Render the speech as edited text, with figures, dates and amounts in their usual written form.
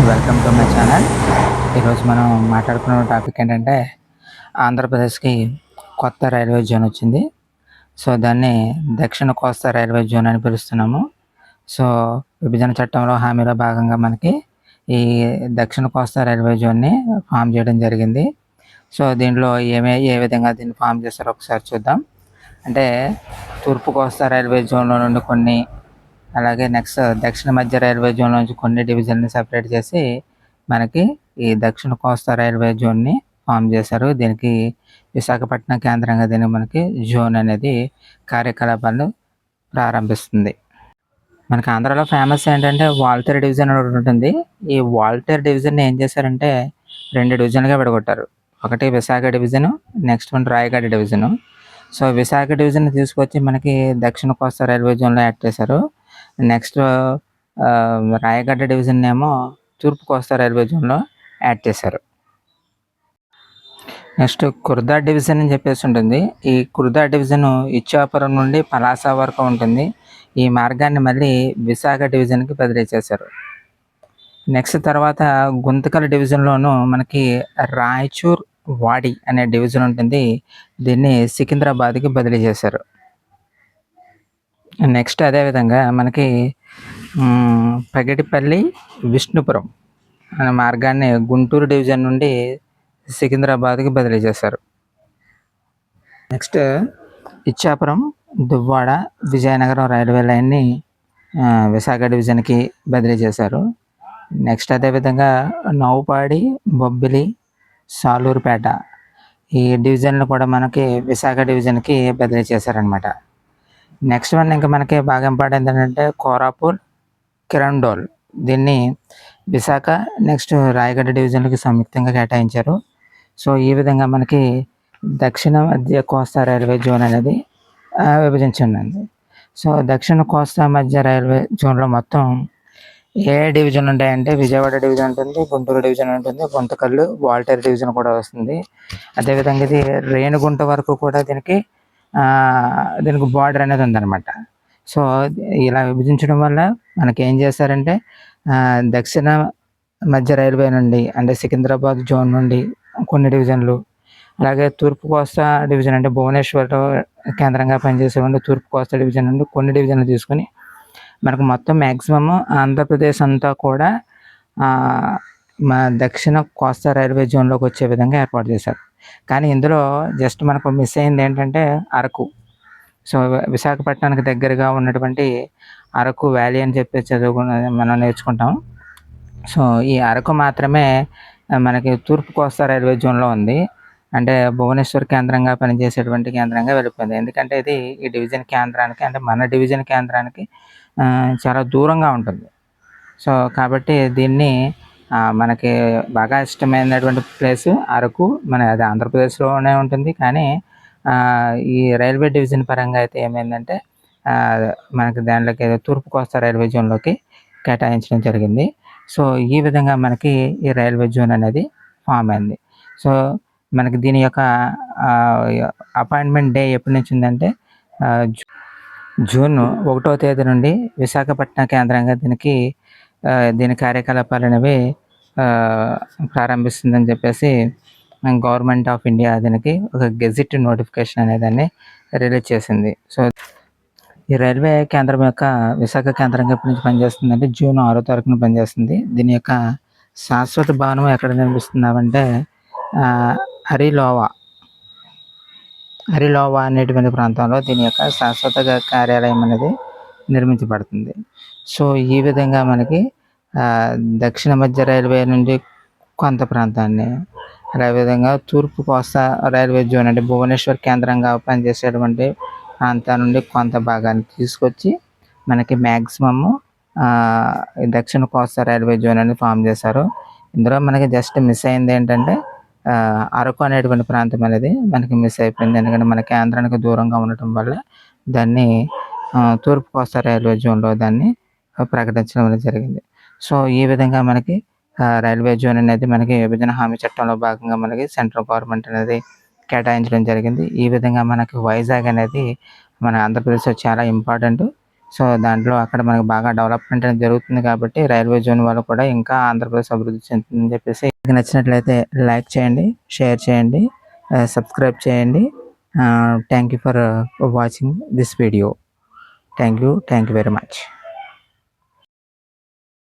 Welcome to my channel. ఈరోజు మనం మాట్లాడుకున్న టాపిక్ ఏంటంటే ఆంధ్రప్రదేశ్కి కొత్త రైల్వే జోన్ వచ్చింది. సో దాన్ని దక్షిణ కోస్తా రైల్వే జోన్ అని పిలుస్తున్నాము. సో విభజన చట్టంలో హామీలో భాగంగా మనకి ఈ దక్షిణ కోస్తా రైల్వే జోన్ని ఫామ్ చేయడం జరిగింది. సో దీంట్లో ఏ విధంగా దీన్ని ఫామ్ చేస్తారో ఒకసారి చూద్దాం. అంటే తూర్పు కోస్తా రైల్వే జోన్లో నుండి కొన్ని, అలాగే నెక్స్ట్ దక్షిణ మధ్య రైల్వే జోన్ నుంచి కొన్ని డివిజన్ని సెపరేట్ చేసి మనకి ఈ దక్షిణ కోస్తా రైల్వే జోన్ని ఫామ్ చేశారు. దీనికి విశాఖపట్నం కేంద్రంగా దీనికి మనకి జోన్ అనేది కార్యకలాపాలను ప్రారంభిస్తుంది. మనకి ఆంధ్రాలో ఫేమస్ ఏంటంటే వాల్తేరు డివిజన్ అని ఒకటి ఉంటుంది. ఈ వాల్తేరు డివిజన్ ఏం చేశారంటే 2 డివిజన్లుగా విడగొట్టారు. ఒకటి Visakha division, next one Rayagada division. So Visakha division తీసుకొచ్చి మనకి దక్షిణ కోస్తా రైల్వే జోన్లో యాడ్ చేశారు. నెక్స్ట్ రాయగఢ డివిజన్ ఏమో తూర్పు కోస్తా రైల్వే జోన్లో యాడ్ చేశారు. నెక్స్ట్ కుర్దా డివిజన్ అని చెప్పేసి ఉంటుంది. ఈ కుర్దా డివిజన్ ఇచ్చాపురం నుండి పలాస వరకు ఉంటుంది. ఈ మార్గాన్ని మళ్ళీ విశాఖ డివిజన్కి బదిలీ చేశారు. నెక్స్ట్ తర్వాత గుంతకల్ డివిజన్లోనూ మనకి రాయచూర్ వాడి అనే డివిజన్ ఉంటుంది. దీన్ని సికింద్రాబాద్కి బదిలీ చేశారు. నెక్స్ట్ అదేవిధంగా మనకి పగిడిపల్లి విష్ణుపురం అనే మార్గాన్ని గుంటూరు డివిజన్ నుండి సికింద్రాబాద్కి బదిలీ చేశారు. నెక్స్ట్ ఇచ్చాపురం, దువ్వాడ, విజయనగరం రైల్వే లైన్ని విశాఖ డివిజన్కి బదిలీ చేశారు. నెక్స్ట్ అదేవిధంగా నౌపాడి, బొబ్బిలి, సాలూరుపేట ఈ డివిజన్లు కూడా మనకి విశాఖ డివిజన్కి బదిలీ చేశారనమాట. నెక్స్ట్ వన్ ఇంకా మనకి బాగా ఇంపార్టెంట్ ఏంటంటే కోరాపూర్, కిరండోల్ దీన్ని విశాఖ నెక్స్ట్ రాయగఢ డివిజన్లకి సంయుక్తంగా కేటాయించారు. సో ఈ విధంగా మనకి దక్షిణ మధ్య కోస్తా రైల్వే జోన్ అనేది విభజించింది. సో దక్షిణ కోస్తా మధ్య రైల్వే జోన్లో మొత్తం ఏ డివిజన్ ఉంటాయంటే విజయవాడ డివిజన్ ఉంటుంది, గుంటూరు డివిజన్ ఉంటుంది, గుంతకల్లు, వాల్టేరు డివిజన్ కూడా వస్తుంది. అదేవిధంగా ఇది రేణిగుంట వరకు కూడా దీనికి బార్డర్ అనేది ఉందన్నమాట. సో ఇలా విభజించడం వల్ల మనకి ఏం చేశారంటే దక్షిణ మధ్య రైల్వే నుండి అంటే సికింద్రాబాద్ జోన్ నుండి కొన్ని డివిజన్లు, అలాగే తూర్పు కోస్తా డివిజన్ అంటే భువనేశ్వర్ కేంద్రంగా పనిచేసేటువంటి తూర్పు కోస్తా డివిజన్ నుండి కొన్ని డివిజన్లు తీసుకొని మనకు మొత్తం మ్యాక్సిమమ్ ఆంధ్రప్రదేశ్ అంతా కూడా మా దక్షిణ కోస్తా రైల్వే జోన్లోకి వచ్చే విధంగా ఏర్పాటు చేశారు. కానీ ఇందులో జస్ట్ మనకు మిస్ అయింది ఏంటంటే అరకు. సో విశాఖపట్నానికి దగ్గరగా ఉన్నటువంటి అరకు వ్యాలీ అని చెప్పి మనం నేర్చుకుంటాం. సో ఈ అరకు మాత్రమే మనకి తూర్పు కోస్తా రైల్వే జోన్లో ఉంది. అంటే భువనేశ్వర్ కేంద్రంగా పనిచేసేటువంటి కేంద్రంగా వెళ్ళిపోయింది. ఎందుకంటే ఇది ఈ డివిజన్ కేంద్రానికి అంటే మన డివిజన్ కేంద్రానికి చాలా దూరంగా ఉంటుంది. సో కాబట్టి దీన్ని మనకి బాగా ఇష్టమైనటువంటి ప్లేసు అరకు. అది ఆంధ్రప్రదేశ్లోనే ఉంటుంది. కానీ ఈ రైల్వే డివిజన్ పరంగా అయితే ఏమైందంటే మనకి దానిలోకి తూర్పు కోస్తా రైల్వే జోన్లోకి కేటాయించడం జరిగింది. సో ఈ విధంగా మనకి ఈ రైల్వే జోన్ అనేది ఫామ్ అయింది. సో మనకి దీని యొక్క అపాయింట్మెంట్ డే ఎప్పటి నుంచి ఉందంటే జూన్ 1వ తేదీ నుండి విశాఖపట్నం కేంద్రంగా దీని కార్యకలాపాలు అనేవి ప్రారంభిస్తుందని చెప్పేసి గవర్నమెంట్ ఆఫ్ ఇండియా దీనికి ఒక గెజిట్ నోటిఫికేషన్ అనేదాన్ని రిలీజ్ చేసింది. సో ఈ రైల్వే కేంద్రం యొక్క విశాఖ కేంద్రంగా ఎప్పటి నుంచి పనిచేస్తుందంటే జూన్ 6వ తారీఖున పనిచేస్తుంది. దీని యొక్క శాశ్వత భవనం ఎక్కడ నిర్మిస్తున్నామంటే అరిలోవా అనేటువంటి ప్రాంతంలో దీని యొక్క శాశ్వత కార్యాలయం అనేది నిర్మించబడుతుంది. సో ఈ విధంగా మనకి దక్షిణ మధ్య రైల్వే నుండి కొంత ప్రాంతాన్ని, అదేవిధంగా తూర్పు కోస్తా రైల్వే జోన్ అంటే భువనేశ్వర్ కేంద్రంగా పనిచేసేటువంటి ప్రాంతాల నుండి కొంత భాగాన్ని తీసుకొచ్చి మనకి మ్యాక్సిమము దక్షిణ కోస్తా రైల్వే జోన్ అని ఫామ్ చేశారు. ఇందులో మనకి జస్ట్ మిస్ అయింది ఏంటంటే అరకు అనేటువంటి ప్రాంతం అనేది మనకి మిస్ అయిపోయింది. ఎందుకంటే మన కేంద్రానికి దూరంగా ఉండటం వల్ల దాన్ని తూర్పు కోస్తా రైల్వే జోన్లో దాన్ని ప్రకటించడం అనేది జరిగింది. సో ఈ విధంగా మనకి రైల్వే జోన్ అనేది మనకి విభజన హామీ చట్టంలో భాగంగా మనకి సెంట్రల్ గవర్నమెంట్ అనేది కేటాయించడం జరిగింది. ఈ విధంగా మనకి వైజాగ్ అనేది మన ఆంధ్రప్రదేశ్లో చాలా ఇంపార్టెంట్. సో దాంట్లో అక్కడ మనకు బాగా డెవలప్మెంట్ అనేది జరుగుతుంది కాబట్టి రైల్వే జోన్ వల్ల కూడా ఇంకా ఆంధ్రప్రదేశ్ అభివృద్ధి చెందుతుందని చెప్పేసి మీకు నచ్చినట్లయితే లైక్ చేయండి, షేర్ చేయండి, సబ్స్క్రైబ్ చేయండి. Thank you for watching this video. Thank you very much.